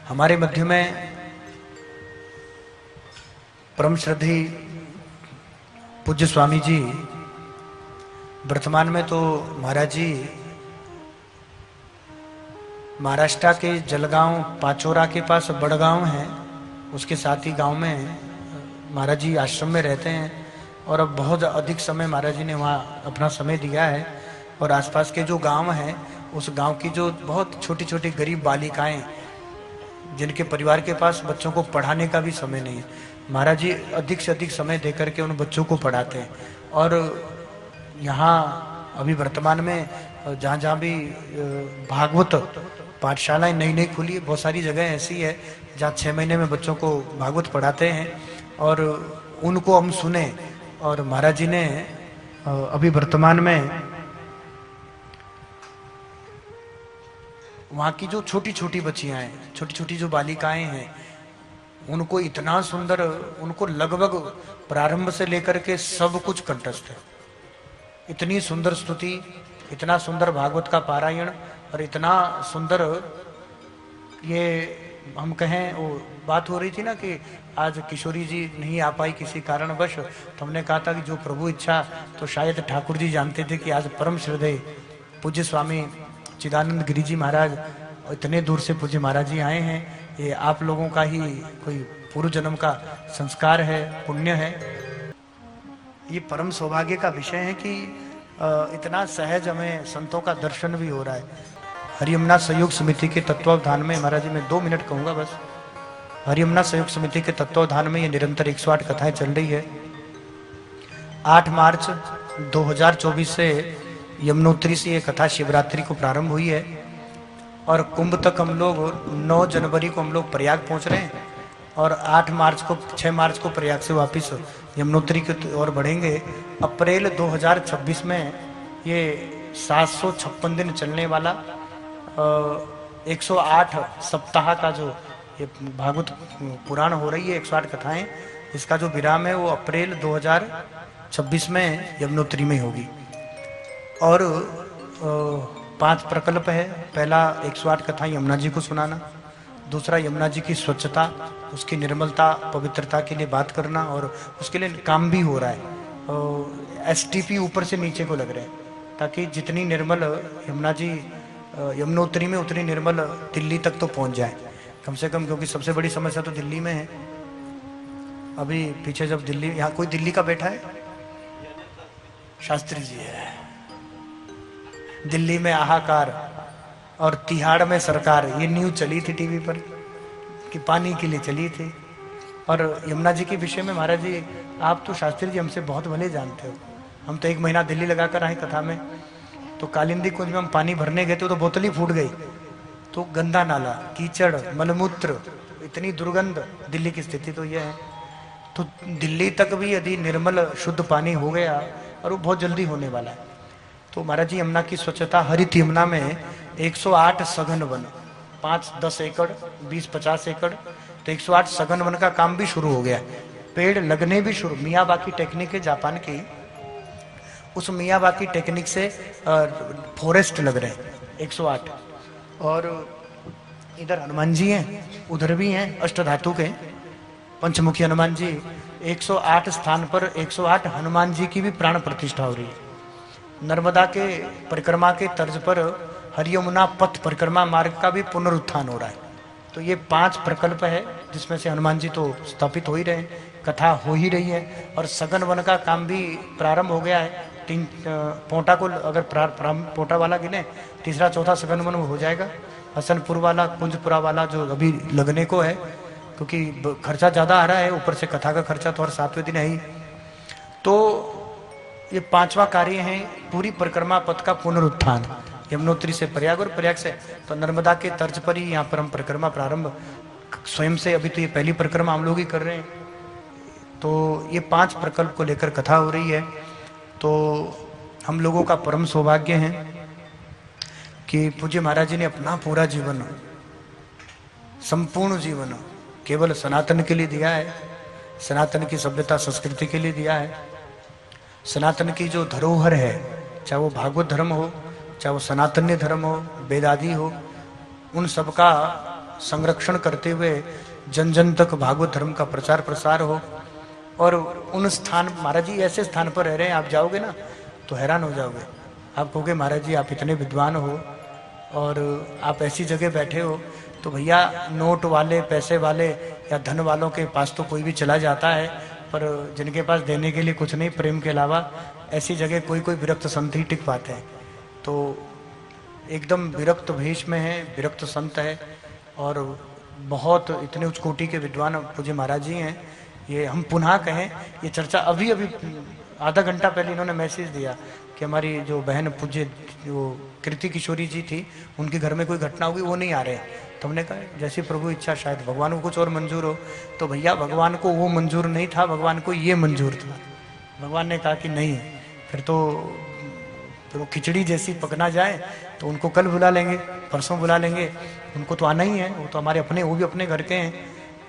हमारे मध्य में परम श्रद्धेय पूज्य स्वामी जी, वर्तमान में तो महाराज जी महाराष्ट्र के जलगांव पाचोरा के पास बड़गांव है, उसके साथ ही गांव में महाराज जी आश्रम में रहते हैं। और अब बहुत अधिक समय महाराज जी ने वहाँ अपना समय दिया है। और आसपास के जो गांव हैं, उस गांव की जो बहुत छोटी छोटी गरीब बालिकाएं, जिनके परिवार के पास बच्चों को पढ़ाने का भी समय नहीं है, महाराज जी अधिक से अधिक समय देकर के उन बच्चों को पढ़ाते हैं। और यहाँ अभी वर्तमान में जहाँ जहाँ भी भागवत पाठशालाएं नई नई खुली है, बहुत सारी जगह ऐसी है जहाँ 6 महीने में बच्चों को भागवत पढ़ाते हैं और उनको हम सुने। और महाराज जी ने अभी वर्तमान में वहाँ की जो छोटी छोटी बच्चियां हैं, छोटी छोटी जो बालिकाएं हैं, उनको इतना सुंदर, उनको लगभग प्रारंभ से लेकर के सब कुछ कंठस्थ है। इतनी सुंदर स्तुति, इतना सुंदर भागवत का पारायण और इतना सुंदर, ये हम कहें वो बात हो रही थी ना कि आज किशोरी जी नहीं आ पाई किसी कारणवश, तो हमने कहा था कि जो प्रभु इच्छा, तो शायद ठाकुर जी जानते थे कि आज परम श्रद्धेय पूज्य स्वामी चिदानंद गिरी जी महाराज इतने दूर से पूज्य महाराज जी आए हैं। ये आप लोगों का ही कोई पूर्व जन्म का संस्कार है, पुण्य है। ये परम सौभाग्य का विषय है कि इतना सहज हमें संतों का दर्शन भी हो रहा है। हरियमुना सहयोग समिति के तत्वावधान में, महाराज जी मैं 2 मिनट कहूंगा बस, हरियमुना सहयोग समिति के तत्वावधान में ये निरंतर 108 कथाएं चल रही है। 8 मार्च 2024 से यमुनोत्री से ये कथा शिवरात्रि को प्रारंभ हुई है और कुंभ तक हम लोग 9 जनवरी को हम लोग प्रयाग पहुंच रहे हैं और 6 मार्च को प्रयाग से वापस यमुनोत्री की ओर बढ़ेंगे। अप्रैल 2026 में ये 756 दिन चलने वाला 108 सप्ताह का जो ये भागवत पुराण हो रही है, 108 कथाएं, इसका जो विराम है वो अप्रैल 2026 में यमुनोत्री में होगी। और 5 प्रकल्प है। पहला 108 कथाएं यमुना जी को सुनाना, दूसरा यमुना जी की स्वच्छता, उसकी निर्मलता पवित्रता के लिए बात करना, और उसके लिए काम भी हो रहा है। STP ऊपर से नीचे को लग रहे हैं ताकि जितनी निर्मल यमुना जी यमुनोत्री में उतनी निर्मल दिल्ली तक तो पहुंच जाए कम से कम, क्योंकि सबसे बड़ी समस्या तो दिल्ली में है। अभी पीछे जब दिल्ली, यहाँ कोई दिल्ली का बैठा है, शास्त्री जी है, दिल्ली में हाहाकार और तिहाड़ में सरकार, ये न्यूज चली थी टीवी पर कि पानी के लिए चली थी। और यमुना जी के विषय में महाराज जी, आप तो शास्त्री जी हमसे बहुत भले जानते हो, हम तो 1 महीना दिल्ली लगाकर आए कथा में, तो कालिंदी कुंज में हम पानी भरने गए तो बोतल ही फूट गई। तो गंदा नाला, कीचड़, मलमूत्र, इतनी दुर्गंध, दिल्ली की स्थिति तो यह है। तो दिल्ली तक भी यदि निर्मल शुद्ध पानी हो गया, और वो बहुत जल्दी होने वाला है, तो महाराज जी यमुना की स्वच्छता, हरित यमुना में 108 सघन वन, 5-10 एकड़, 20-50 एकड़, तो 108 सघन वन का काम भी शुरू हो गया। पेड़ लगने भी शुरू, मियावाकी टेक्निक है जापान की, उस मियावाकी टेक्निक से फॉरेस्ट लग रहे हैं 108। और इधर हनुमान जी हैं, उधर भी हैं अष्टधातु के पंचमुखी हनुमान जी। 108 स्थान पर 108 हनुमान जी की भी प्राण प्रतिष्ठा हो रही है। नर्मदा के परिक्रमा के तर्ज पर हरियमुना पथ परिक्रमा मार्ग का भी पुनरुत्थान हो रहा है। तो ये 5 प्रकल्प है, जिसमें से हनुमान जी तो स्थापित हो ही रहे हैं, कथा हो ही रही है, और सघन वन का काम भी प्रारंभ हो गया है। 3 पोटा को अगर पोटा वाला गिने, तीसरा चौथा सघन वन हो जाएगा। हसनपुर वाला, कुंजपुरा वाला जो अभी लगने को है, क्योंकि खर्चा ज़्यादा आ रहा है, ऊपर से कथा का खर्चा तो हर 7वें दिन है ही। तो ये 5वां कार्य है, पूरी परिक्रमा पथ का पुनरुत्थान, यमुनोत्री से प्रयाग और प्रयाग से तो नर्मदा के तर्ज पर ही यहाँ पर हम परिक्रमा प्रारंभ स्वयं से, अभी तो ये पहली परिक्रमा हम लोग ही कर रहे हैं। तो ये 5 प्रकल्प को लेकर कथा हो रही है। तो हम लोगों का परम सौभाग्य है कि पूज्य महाराज जी ने अपना पूरा जीवन, संपूर्ण जीवन केवल सनातन के लिए दिया है, सनातन की सभ्यता संस्कृति के लिए दिया है। सनातन की जो धरोहर है, चाहे वो भागवत धर्म हो, चाहे वो सनातन्य धर्म हो, वेदादि हो, उन सब का संरक्षण करते हुए जन जन तक भागवत धर्म का प्रचार प्रसार हो। और उन स्थान, महाराज जी ऐसे स्थान पर रह रहे हैं, आप जाओगे ना तो हैरान हो जाओगे। आप कहोगे महाराज जी आप इतने विद्वान हो और आप ऐसी जगह बैठे हो, तो भैया नोट वाले, पैसे वाले या धन वालों के पास तो कोई भी चला जाता है, पर जिनके पास देने के लिए कुछ नहीं प्रेम के अलावा, ऐसी जगह कोई कोई विरक्त संत ही टिक पाते हैं। तो एकदम विरक्त भेष में है, विरक्त संत है और बहुत इतने उच्च कोटि के विद्वान पूज्य महाराज जी हैं। ये हम पुनः कहें, ये चर्चा अभी अभी आधा घंटा पहले इन्होंने मैसेज दिया कि हमारी जो बहन पूज्य जो कृति किशोरी जी थी, उनके घर में कोई घटना होगी, वो नहीं आ रहे। तो हमने कहा जैसी प्रभु इच्छा, शायद भगवान को कुछ और मंजूर हो। तो भैया भगवान को वो मंजूर नहीं था, भगवान को ये मंजूर था। भगवान ने कहा कि नहीं, फिर तो वो खिचड़ी जैसी पकना जाए तो उनको कल बुला लेंगे, परसों बुला लेंगे, उनको तो आना ही है, वो तो हमारे अपने, वो भी अपने घर के हैं,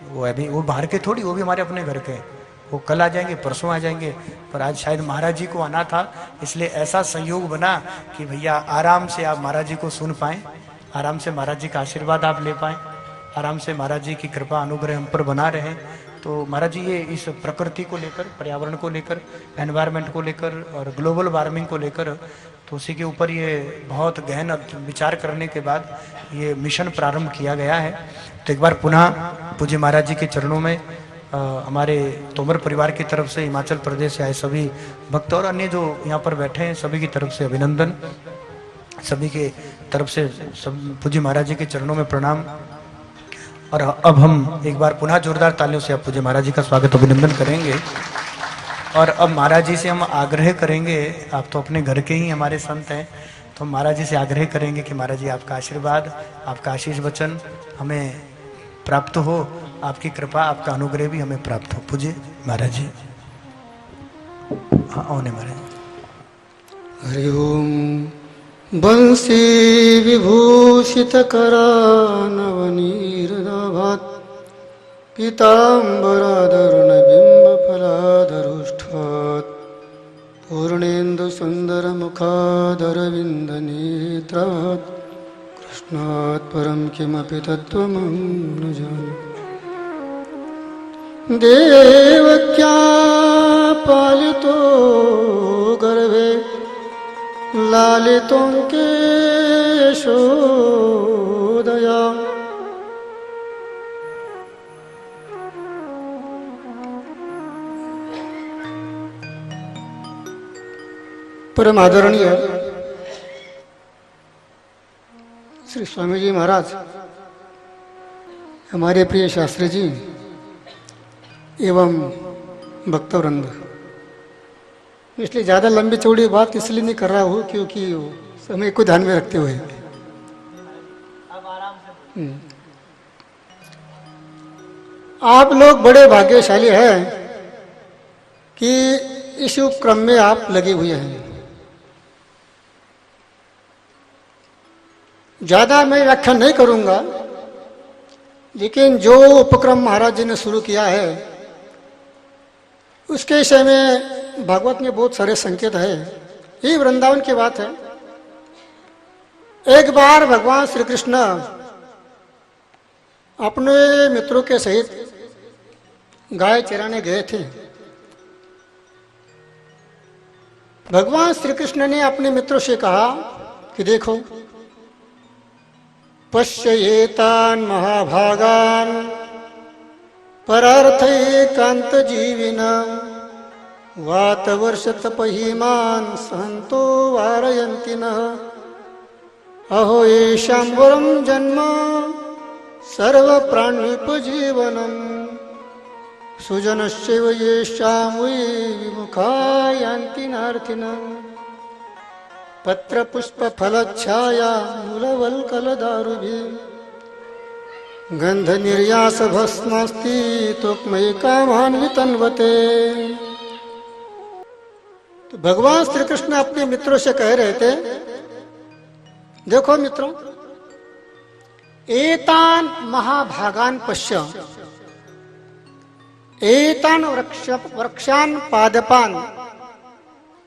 वो अभी वो बाहर के थोड़ी, वो भी हमारे अपने घर के हैं। वो कल आ जाएंगे, परसों आ जाएंगे, पर आज शायद महाराज जी को आना था, इसलिए ऐसा संयोग बना कि भैया आराम से आप महाराज जी को सुन पाएं, आराम से महाराज जी का आशीर्वाद आप ले पाएं, आराम से महाराज जी की कृपा अनुग्रह हम पर बना रहे। तो महाराज जी ये इस प्रकृति को लेकर, पर्यावरण को लेकर, एनवायरनमेंट को लेकर और ग्लोबल वार्मिंग को लेकर, तो उसी के ऊपर ये बहुत गहन विचार करने के बाद ये मिशन प्रारंभ किया गया है। तो एक बार पुनः पूज्य महाराज जी के चरणों में हमारे तोमर परिवार की तरफ से, हिमाचल प्रदेश से आए सभी भक्त और अन्य जो यहाँ पर बैठे हैं सभी की तरफ से अभिनंदन, सभी के तरफ से सब पूज्य महाराज जी के चरणों में प्रणाम। और अब हम एक बार पुनः जोरदार तालियों से आप पूज्य महाराज जी का स्वागत अभिनंदन करेंगे। और अब महाराज जी से हम आग्रह करेंगे, आप तो अपने घर के ही हमारे संत हैं, तो हम महाराज जी से आग्रह करेंगे कि महाराज जी आपका आशीर्वाद, आपका आशीष वचन हमें प्राप्त हो, आपकी कृपा, आपका अनुग्रह भी हमें प्राप्त हो। पूज्य महाराज जी। हाँ औने महाराज। हरि ओम। बंसी विभूषित करा नवनीरदाभात पीताम्बराधरुण बिंब फलाधरुष्ठात् पूर्णेन्दु सुंदर मुखादरविंद नेत्रात् कृष्णात् परं किमपि तत्त्वमहं न जाने। देवक्या पालितो गर्भे लालितों के यशोदया परम आदरणीय श्री स्वामी जी महाराज, हमारे प्रिय शास्त्री जी एवं भक्तवृंद, इसलिए ज़्यादा लंबी चौड़ी बात इसलिए नहीं कर रहा हूँ क्योंकि समय को ध्यान में रखते हुए आप लोग बड़े भाग्यशाली हैं कि इस उपक्रम में आप लगे हुए हैं। ज़्यादा मैं व्याख्या नहीं करूँगा, लेकिन जो उपक्रम महाराज जी ने शुरू किया है उसके विषय में भागवत में बहुत सारे संकेत है। ये वृंदावन की बात है। एक बार भगवान श्री कृष्ण अपने मित्रों के सहित गाय चराने गए थे। भगवान श्री कृष्ण ने अपने मित्रों से कहा कि देखो, पश्येतान् महाभागान् परार्थैकान्त जीविना वातवर्षतपहीमान् सहन्तो वारयन्ति नः अहो येषां वरं जन्म सर्वप्राण्युपजीवनम् सुजनस्यैव येषां वै विमुखा यान्ति नार्थिनः पत्रपुष्पफलच्छाया मूलवल्कलदारुभिः गन्धनिर्यासभस्मस्ति त्वक्मयि कामान् वितन्वते। तो भगवान श्री कृष्ण अपने मित्रों से कह रहे थे, देखो मित्रों, एतान महाभागान पश्य, एतान वृक्षान पादपान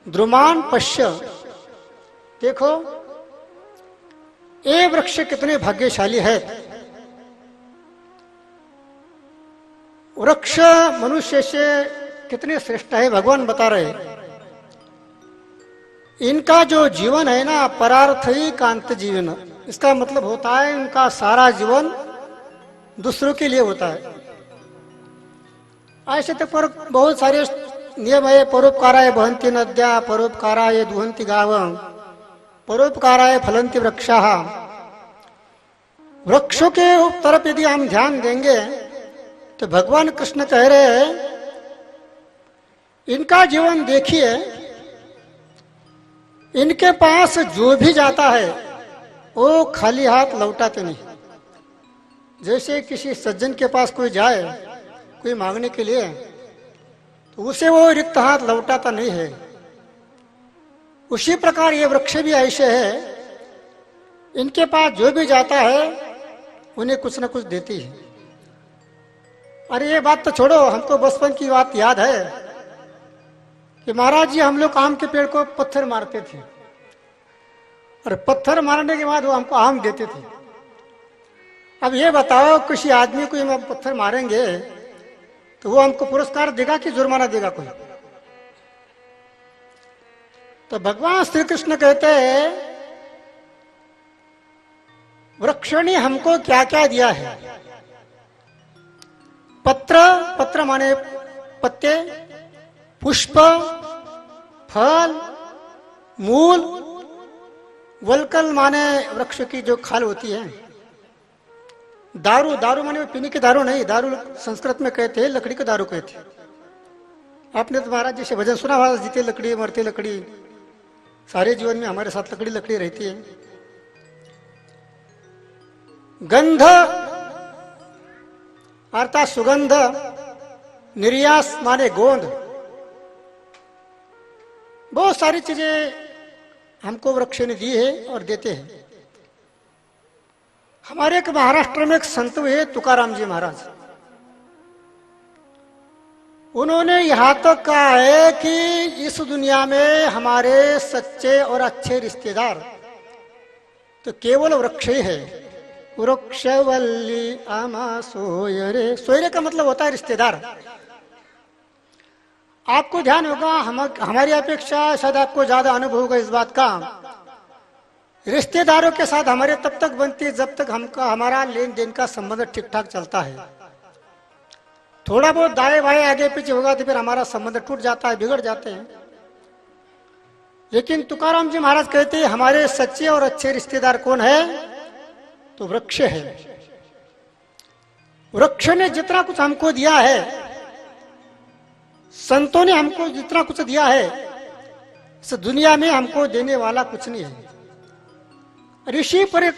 द्रुमान पश्य। देखो ये वृक्ष कितने भाग्यशाली है वृक्ष मनुष्य से कितने श्रेष्ठ है भगवान बता रहे। इनका जो जीवन है ना परार्थी कांत जीवन, इसका मतलब होता है इनका सारा जीवन दूसरों के लिए होता है। ऐसे तो पर बहुत सारे नियम है। परोपकाराय बहंती नद्या, परोपकाराय दुहंती गाव, परोपकाराय फलंती वृक्षाः। वृक्षों के तरफ यदि हम ध्यान देंगे तो भगवान कृष्ण कह रहे हैं इनका जीवन देखिए, इनके पास जो भी जाता है वो खाली हाथ लौटाते नहीं। जैसे किसी सज्जन के पास कोई जाए कोई मांगने के लिए तो उसे वो रिक्त हाथ लौटाता नहीं है। उसी प्रकार ये वृक्ष भी ऐसे है, इनके पास जो भी जाता है उन्हें कुछ न कुछ देती है। अरे ये बात तो छोड़ो, हमको बचपन की बात याद है कि महाराज जी हम लोग आम के पेड़ को पत्थर मारते थे और पत्थर मारने के बाद वो हमको आम देते थे। अब ये बताओ किसी आदमी को हम पत्थर मारेंगे तो वो हमको पुरस्कार देगा कि जुर्माना देगा कोई? तो भगवान श्री कृष्ण कहते हैं वृक्ष ने हमको क्या क्या दिया है। पत्र, पत्र माने पत्ते, पुष्प, फल, मूल, वलकल माने वृक्ष की जो खाल होती है, दारू, दारू माने पीने की दारू नहीं, दारू संस्कृत में कहते हैं, लकड़ी का दारू कहते हैं। आपने तो महाराज जी से भजन सुना हुआ, जीते लकड़ी मरते लकड़ी, सारे जीवन में हमारे साथ लकड़ी लकड़ी रहती है। गंध अर्थात सुगंध, निर्यास माने गोंद, बहुत सारी चीजें हमको वृक्ष ने दी है और देते हैं। हमारे एक महाराष्ट्र में एक संत हुए तुकाराम जी महाराज, उन्होंने यहां तक कहा है कि इस दुनिया में हमारे सच्चे और अच्छे रिश्तेदार तो केवल वृक्ष ही है। वृक्षवल्ली आमा सोयरे, सोयरे का मतलब होता है रिश्तेदार। आपको ध्यान होगा, हमारी अपेक्षा शायद आपको ज्यादा अनुभव होगा इस बात का, रिश्तेदारों के साथ हमारे तब तक बनती है जब तक हमारा लेन देन का संबंध ठीक ठाक चलता है। थोड़ा बहुत दाएं बाएं आगे पीछे होगा तो फिर हमारा संबंध टूट जाता है, बिगड़ जाते हैं। लेकिन तुकाराम जी महाराज कहते हैं हमारे सच्चे और अच्छे रिश्तेदार कौन है? तो वृक्ष है। वृक्ष ने जितना कुछ हमको दिया है, संतों ने हमको जितना कुछ दिया है, इस दुनिया में हमको देने वाला कुछ नहीं है। ऋषि पर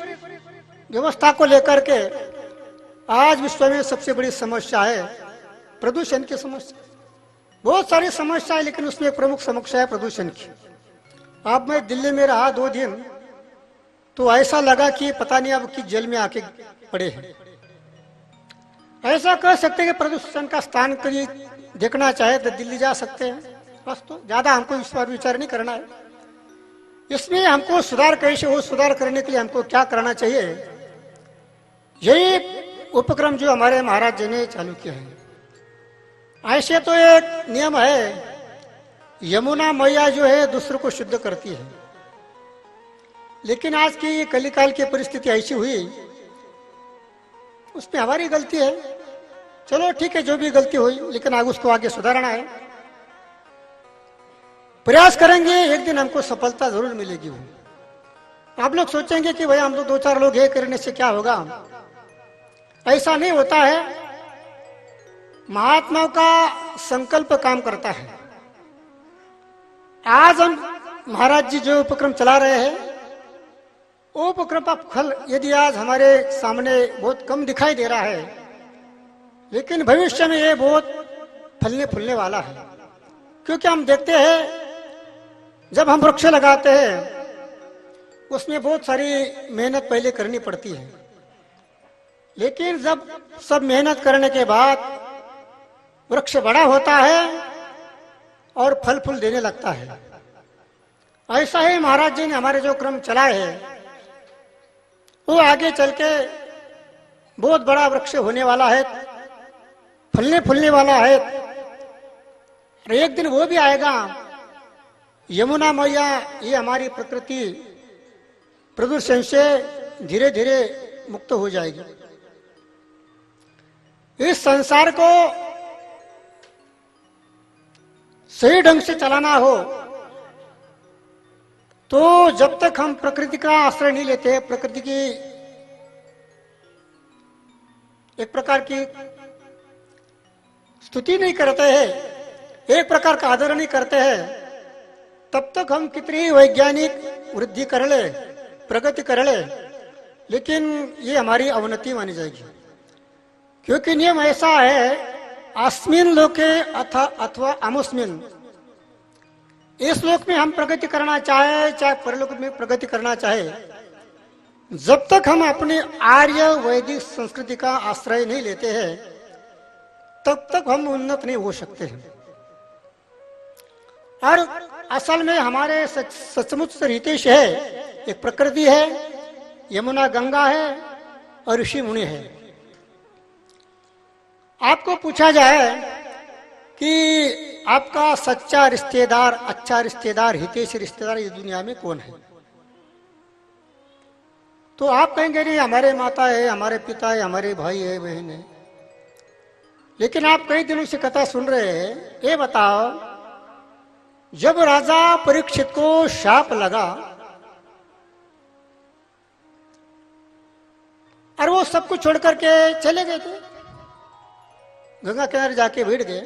व्यवस्था को लेकर के आज विश्व में सबसे बड़ी समस्या है प्रदूषण की समस्या। बहुत सारी समस्या है लेकिन उसमें एक प्रमुख समस्या है प्रदूषण की। अब मैं दिल्ली में रहा 2 दिन तो ऐसा लगा कि पता नहीं अब किस जेल में आके पड़े हैं। ऐसा कह सकते हैं कि प्रदूषण का स्थान कहीं देखना चाहे तो दिल्ली जा सकते हैं, बस। तो ज्यादा हमको इस पर विचार नहीं करना है। इसमें हमको सुधार कैसे हो, सुधार करने के लिए हमको क्या करना चाहिए, यही उपक्रम जो हमारे महाराज जी ने चालू किया है। ऐसे तो एक नियम है, यमुना मैया जो है दूसरों को शुद्ध करती है, लेकिन आज की कलिकाल की परिस्थिति ऐसी हुई, उसमें हमारी गलती है। चलो ठीक है, जो भी गलती हुई, लेकिन आगे उसको आगे सुधारना है। प्रयास करेंगे, एक दिन हमको सफलता जरूर मिलेगी। वो आप लोग सोचेंगे कि भाई हम तो 2-4 लोग ये करने से क्या होगा, ऐसा नहीं होता है। महात्माओं का संकल्प काम करता है। आज हम महाराज जी जो उपक्रम चला रहे हैं, वो उपक्रम का फल यदि आज हमारे सामने बहुत कम दिखाई दे रहा है, लेकिन भविष्य में ये बहुत फलने फूलने वाला है। क्योंकि हम देखते हैं जब हम वृक्ष लगाते हैं उसमें बहुत सारी मेहनत पहले करनी पड़ती है, लेकिन जब सब मेहनत करने के बाद वृक्ष बड़ा होता है और फल फूल देने लगता है। ऐसा ही महाराज जी ने हमारे जो क्रम चलाए हैं वो आगे चल के बहुत बड़ा वृक्ष होने वाला है। फलने फूलने वाला है। और एक दिन वो भी आएगा, यमुना मैया ये हमारी प्रकृति प्रदूषण से धीरे धीरे मुक्त हो जाएगी। इस संसार को सही ढंग से चलाना हो तो जब तक हम प्रकृति का आश्रय नहीं लेते, प्रकृति की एक प्रकार की स्तुति नहीं करते हैं, एक प्रकार का आदर नहीं करते हैं, तब तक हम कितनी वैज्ञानिक वृद्धि कर ले, प्रगति कर ले, लेकिन ये हमारी अवनति मानी जाएगी। क्योंकि नियम ऐसा है, अस्मिन लोके अथवा अमुस्मिन, इस लोक में हम प्रगति करना चाहे चाहे परलोक में प्रगति करना चाहे, जब तक हम अपने आर्य वैदिक संस्कृति का आश्रय नहीं लेते हैं तब तक हम उन्नत नहीं हो सकते हैं। और असल में हमारे सचमुच हितेश है, एक प्रकृति है, यमुना गंगा है और ऋषि मुनि है। आपको पूछा जाए कि आपका सच्चा रिश्तेदार, अच्छा रिश्तेदार, हितेश रिश्तेदार इस दुनिया में कौन है, तो आप कहेंगे नहीं हमारे माता है, हमारे पिता है, हमारे भाई है, बहन है। लेकिन आप कई दिनों से कथा सुन रहे हैं, ये बताओ, जब राजा परीक्षित को शाप लगा और वो सब कुछ छोड़ करके चले गए थे, गंगा किनारे जाके बैठ गए,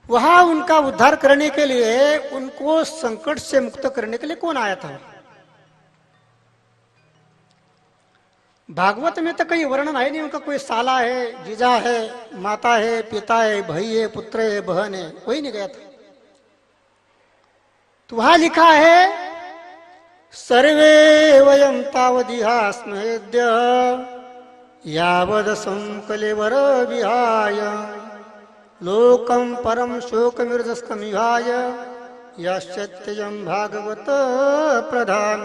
वहां उनका उद्धार करने के लिए, उनको संकट से मुक्त करने के लिए कौन आया था? भागवत में तो कई वर्णन है नहीं, उनका कोई साला है, जीजा है, माता है, पिता है, भाई है, पुत्र है, बहन है, कोई नहीं गया था। तो वहां लिखा है, सर्वे वयम तावदिहा स्मृद्य यावद संकलेवर विहाय लोकम परम शोक मिर्जस्कमिहाय यश्चत्यजम भागवत प्रधान।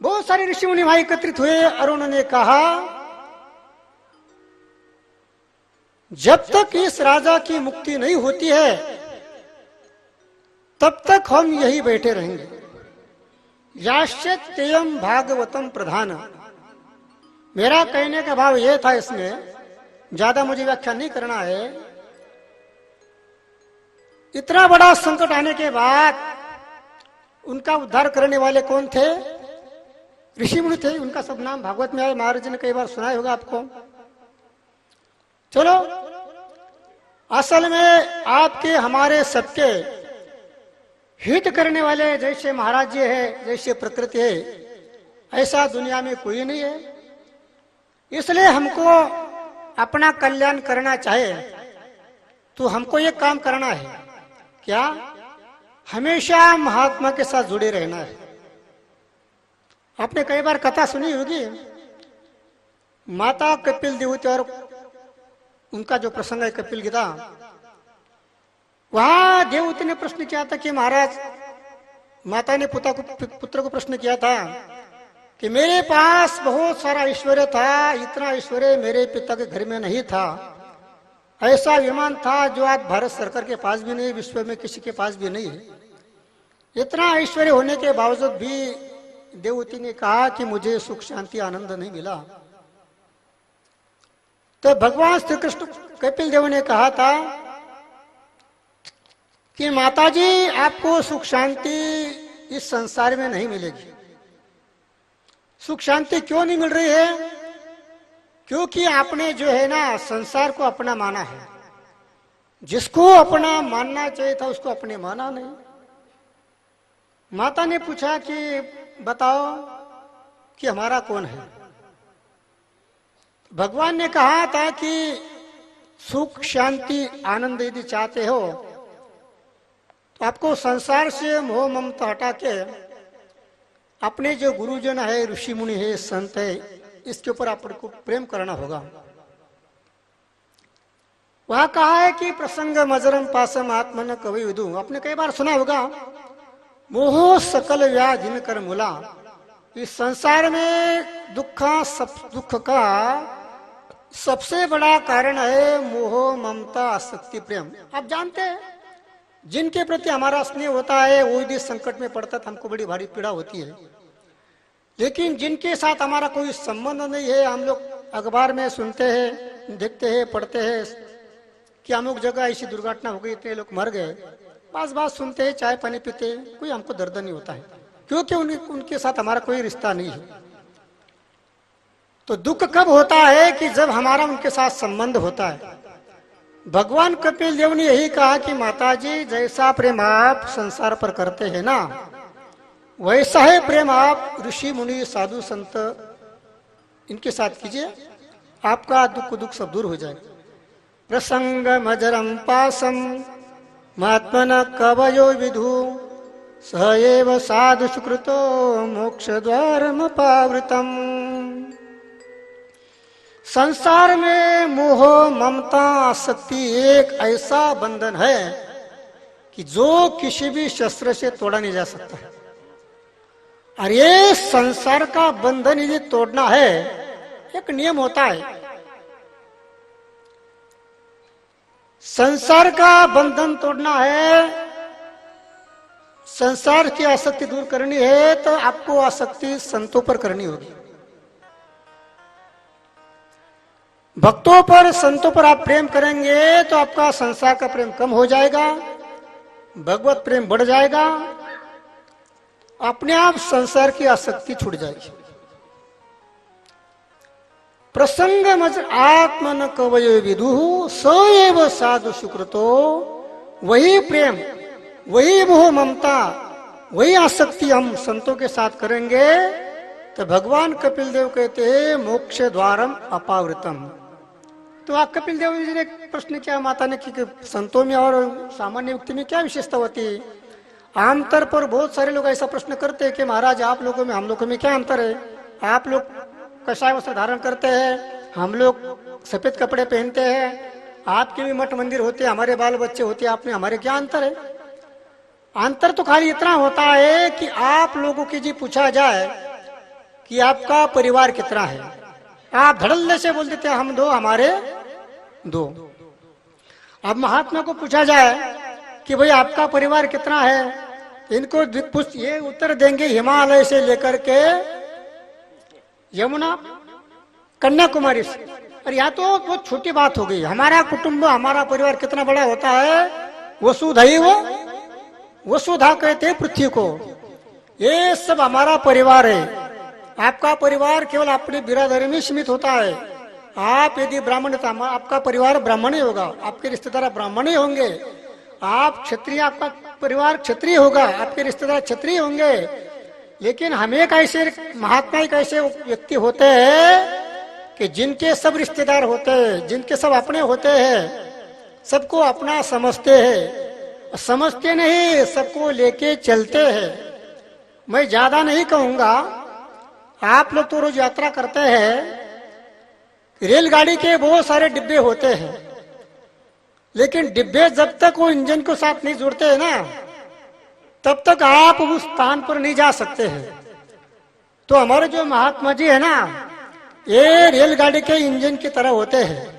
बहुत सारे ऋषि मुनि वहां एकत्रित हुए और उन्होंने कहा, जब तक इस राजा की मुक्ति नहीं होती है तब तक हम यही बैठे रहेंगे। याश्चत्यम भागवतम प्रधान। मेरा कहने का भाव यह था, इसमें ज्यादा मुझे व्याख्या नहीं करना है। इतना बड़ा संकट आने के बाद उनका उद्धार करने वाले कौन थे? ऋषि मुनि थे। उनका सब नाम भागवत में आए, महाराज ने कई बार सुनाया होगा आपको। चलो, असल में आपके हमारे सबके हित करने वाले जैसे महाराज जी है, जैसे प्रकृति है, ऐसा दुनिया में कोई नहीं है। इसलिए हमको अपना कल्याण करना चाहे तो हमको ये काम करना है, क्या? हमेशा महात्मा के साथ जुड़े रहना है। आपने कई बार कथा सुनी होगी, माता कपिल देवती और उनका जो प्रसंग है कपिल गीता, वहां देवती ने प्रश्न किया था कि महाराज, माता ने पुत्र को प्रश्न किया था कि मेरे पास बहुत सारा ऐश्वर्य था, इतना ऐश्वर्य मेरे पिता के घर में नहीं था। ऐसा विमान था जो आज भारत सरकार के पास भी नहीं, विश्व में किसी के पास भी नहीं है। इतना ऐश्वर्य होने के बावजूद भी देवती ने कहा कि मुझे सुख शांति आनंद नहीं मिला। तो भगवान श्री कृष्ण कपिल देव ने कहा था कि माताजी, आपको सुख शांति इस संसार में नहीं मिलेगी। सुख शांति क्यों नहीं मिल रही है? क्योंकि आपने जो है ना, संसार को अपना माना है। जिसको अपना मानना चाहिए था उसको अपने माना नहीं। माता ने पूछा कि बताओ कि हमारा कौन है? भगवान ने कहा था कि सुख शांति आनंद यदि चाहते हो तो आपको संसार से मोह ममता हटा के अपने जो गुरुजन है, ऋषि मुनि है, संत है, इसके ऊपर आपको प्रेम करना होगा। वहां कहा है कि प्रसंग मजरम पासम आत्मन कवि विदु। आपने कई बार सुना होगा, मोह सकल व्याधिन कर मूला। इस संसार में दुख का सबसे बड़ा कारण है मोह, ममता, आसक्ति, प्रेम। आप जानते हैं जिनके प्रति हमारा स्नेह होता है वो यदि संकट में पड़ता है तो हमको बड़ी भारी पीड़ा होती है। लेकिन जिनके साथ हमारा कोई संबंध नहीं है, हम लोग अखबार में सुनते हैं, देखते हैं, पढ़ते हैं कि अमुक जगह ऐसी दुर्घटना हो गई, इतने लोग मर गए, बस बात सुनते हैं, चाय पानी पीते हैं, कोई हमको दर्द नहीं होता है, क्योंकि उनके साथ हमारा कोई रिश्ता नहीं है। तो दुख कब होता है कि जब हमारा उनके साथ संबंध होता है। भगवान कपिल देव ने यही कहा कि माताजी, जैसा प्रेम आप संसार पर करते हैं ना, वैसा है प्रेम आप ऋषि मुनि साधु संत इनके साथ कीजिए, आपका दुख सब दूर हो जाएगा। प्रसंग मजरम पासम महात्मन कवयो विधु सहएव साधु सुकृतो मोक्ष द्वारम पावृतम। संसार में मोह, ममता, आसक्ति एक ऐसा बंधन है कि जो किसी भी शस्त्र से तोड़ा नहीं जा सकता है। और ये संसार का बंधन यदि तोड़ना है, एक नियम होता है। संसार का बंधन तोड़ना है, संसार की आसक्ति दूर करनी है, तो आपको आसक्ति संतों पर करनी होगी। भक्तों पर, संतों पर आप प्रेम करेंगे तो आपका संसार का प्रेम कम हो जाएगा, भगवत प्रेम बढ़ जाएगा, अपने आप संसार की आसक्ति छूट जाएगी। प्रसंग मज आत्मन कवयो विदुः सएव साधु सुकृतो। वही प्रेम, वही मोह, ममता, वही आसक्ति हम संतों के साथ करेंगे तो भगवान कपिल देव कहते हैं मोक्ष द्वारम अपावृतम। तो आप कपिल देव जी ने प्रश्न किया माता ने कि संतों में और सामान्य व्यक्ति में क्या विशेषता होती है। आमतौर पर बहुत सारे लोग ऐसा प्रश्न करते हैं कि महाराज आप लोगों में हम लोगों में क्या अंतर है। आप लोग कसाय वस्त्र धारण करते हैं, हम लोग सफेद कपड़े पहनते हैं, आपके भी मठ मंदिर होते हैं, हमारे बाल बच्चे होते हैं, आप में हमारे क्या अंतर है। अंतर तो खाली इतना होता है कि आप लोगों की जी पूछा जाए कि आपका परिवार कितना है, आप धड़ल्ले से बोल देते हैं हम दो, हमारे दो। अब महात्मा को पूछा जाए कि भाई आपका परिवार कितना है, इनको ये उत्तर देंगे हिमालय से लेकर के यमुना कन्याकुमारी से। और यहाँ तो बहुत छोटी बात हो गई, हमारा कुटुंब, हमारा परिवार कितना बड़ा होता है। वसुधैव वसुधा कहते हैं पृथ्वी को, ये सब हमारा परिवार है। आपका परिवार केवल अपनी बिरादरी में सीमित होता है। आप यदि ब्राह्मण, आपका परिवार ब्राह्मण ही होगा, आपके रिश्तेदार ब्राह्मण ही होंगे। आप क्षत्रिय, आपका परिवार क्षत्रिय होगा, आपके रिश्तेदार क्षत्रिय होंगे। लेकिन हम एक ऐसे महात्मा, एक ऐसे व्यक्ति होते हैं कि जिनके सब रिश्तेदार होते हैं, जिनके सब अपने होते हैं, सबको अपना समझते हैं, समझते नहीं, सबको लेके चलते हैं। मैं ज्यादा नहीं कहूंगा, आप लोग तो रोज यात्रा करते हैं, रेलगाड़ी के बहुत सारे डिब्बे होते हैं, लेकिन डिब्बे जब तक वो इंजन को साथ नहीं जुड़ते हैं ना, तब तक आप उस स्थान पर नहीं जा सकते हैं। तो हमारे जो महात्मा जी है ना, ये रेलगाड़ी के इंजन की तरह होते हैं।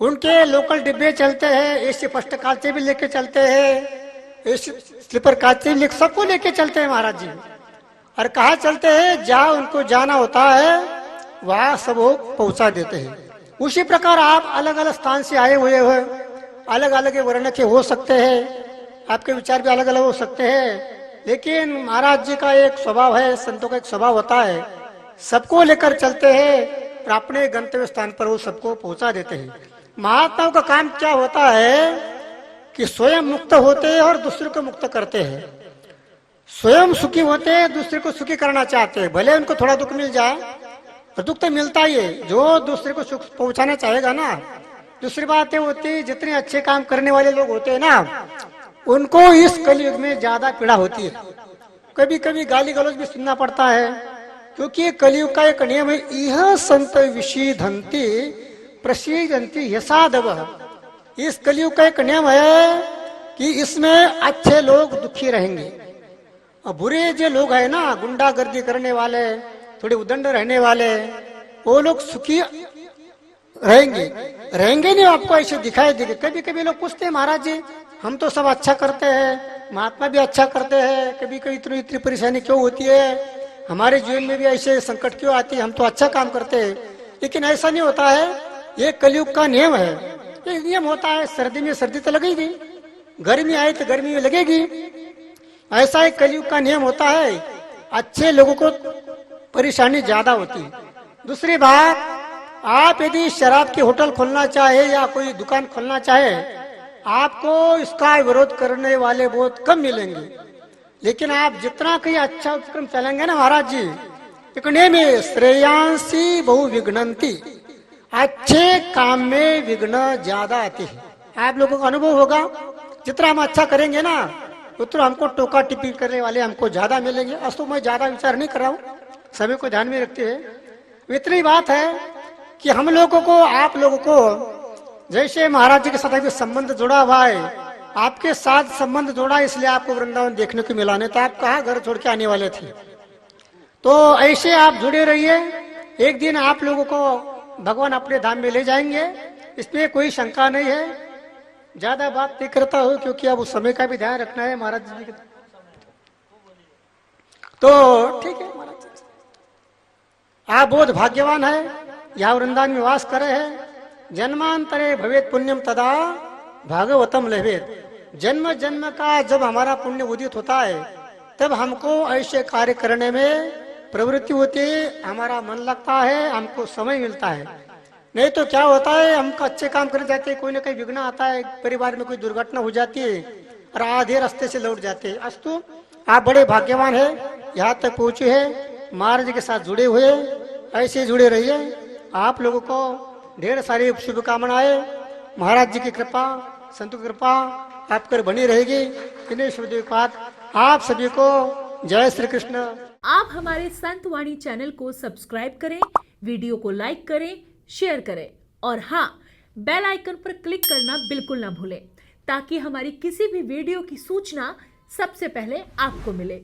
उनके लोकल डिब्बे चलते हैं, एसी फर्स्ट क्लास से भी लेके चलते हैं, एसी स्लीपर क्लास से भी सबको लेके चलते हैं महाराज जी। और कहाँ चलते हैं, जहाँ उनको जाना होता है वहां सब वो पहुंचा देते हैं। उसी प्रकार आप अलग अलग स्थान से आए हुए हो, अलग अलग वर्ण के हो सकते हैं, आपके विचार भी अलग अलग हो सकते हैं, लेकिन महाराज जी का एक स्वभाव है, संतों का एक स्वभाव होता है, सबको लेकर चलते हैं और अपने गंतव्य स्थान पर वो सबको पहुंचा देते हैं। महात्माओं का काम क्या होता है कि स्वयं मुक्त होते हैं और दूसरे को मुक्त करते हैं। स्वयं सुखी होते हैं, दूसरे को सुखी करना चाहते हैं। भले उनको थोड़ा दुख मिल जाए, और दुख तो मिलता ही है, जो दूसरे को सुख पहुंचाना चाहेगा ना। दूसरी बात ये होती है, जितने अच्छे काम करने वाले लोग होते हैं ना, उनको इस कलयुग में ज्यादा पीड़ा होती है। कभी कभी गाली गलौज भी सुनना पड़ता है, क्योंकि कलयुग का एक नियम है, यह संत विषीधंती प्रसीदंती यसाधव। इस कलयुग का एक नियम है कि इसमें अच्छे लोग दुखी रहेंगे और बुरे जो लोग है ना, गुंडागर्दी करने वाले, थोड़े उदंड रहने वाले, वो लोग सुखी रहेंगे रहेंगे नहीं, आपको ऐसे दिखाई देंगे। कभी कभी लोग पूछते हैं महाराज जी हम तो सब अच्छा करते हैं, महात्मा भी अच्छा करते हैं, कभी कभी इतनी इतनी परेशानी क्यों होती है, हमारे जीवन में भी ऐसे संकट क्यों आती है, हम तो अच्छा काम करते हैं। लेकिन ऐसा नहीं होता है, ये कलयुग का नियम है। ये नियम होता है, सर्दी में सर्दी तो लगेगी, गर्मी आए तो गर्मी में लगेगी। ऐसा एक कलयुग का नियम होता है, अच्छे लोगों को परेशानी ज्यादा होती है। दूसरी बात, आप यदि शराब की होटल खोलना चाहे या कोई दुकान खोलना चाहे, आपको इसका विरोध करने वाले बहुत कम मिलेंगे। लेकिन आप जितना कहीं अच्छा उपक्रम चलेंगे ना महाराज जी, इतने में श्रेयांसी बहु विघ्नंती, अच्छे काम में विघ्न ज्यादा आती है। आप लोगों को अनुभव होगा, जितना हम अच्छा करेंगे ना उतना हमको टोका टिप्पणी करने वाले हमको ज्यादा मिलेंगे। अस्तु मैं ज्यादा विचार नहीं कर रहा हूँ, सभी को ध्यान में रखते हुए इतनी बात है कि हम लोगों को, आप लोगों को जैसे महाराज जी के साथ अभी संबंध जुड़ा हुआ है, आपके साथ संबंध जोड़ा इसलिए आपको वृंदावन देखने को मिला, नहीं तो आप कहाँ घर छोड़ के आने वाले थे। तो ऐसे आप जुड़े रहिए, एक दिन आप लोगों को भगवान अपने धाम में ले जाएंगे, इसमें कोई शंका नहीं है। ज्यादा बात नहीं करता हूँ क्योंकि अब उस समय का भी ध्यान रखना है महाराज जी के। तो ठीक है महाराज जी, आप बहुत भाग्यवान है, यहाँ वृंदावन में वास करे हैं। जन्मांतरे भवेत पुण्यम तदा भागवतम लभेत। जन्म जन्म का जब हमारा पुण्य उदित होता है तब हमको ऐसे कार्य करने में प्रवृत्ति होती है, हमारा मन लगता है, हमको समय मिलता है। नहीं तो क्या होता है, हम अच्छे काम करने जाते हैं, कोई ना कोई विघ्न आता है, परिवार में कोई दुर्घटना हो जाती है और आधे रास्ते से लौट जाते हैं। अस्तु आप बड़े भाग्यवान है, यहाँ तक पहुंचे हैं, महाराज जी के साथ जुड़े हुए, ऐसे जुड़े रहिए। आप लोगों को ढेर सारी शुभकामनाएं, महाराज जी की कृपा, संतों की कृपा आप पर बनी रहेगी। इन्हीं शुभ आप सभी को जय श्री कृष्ण। आप हमारे संत वाणी चैनल को सब्सक्राइब करें, वीडियो को लाइक करें, शेयर करें और हाँ, बेल आइकन पर क्लिक करना बिल्कुल ना भूलें ताकि हमारी किसी भी वीडियो की सूचना सबसे पहले आपको मिले।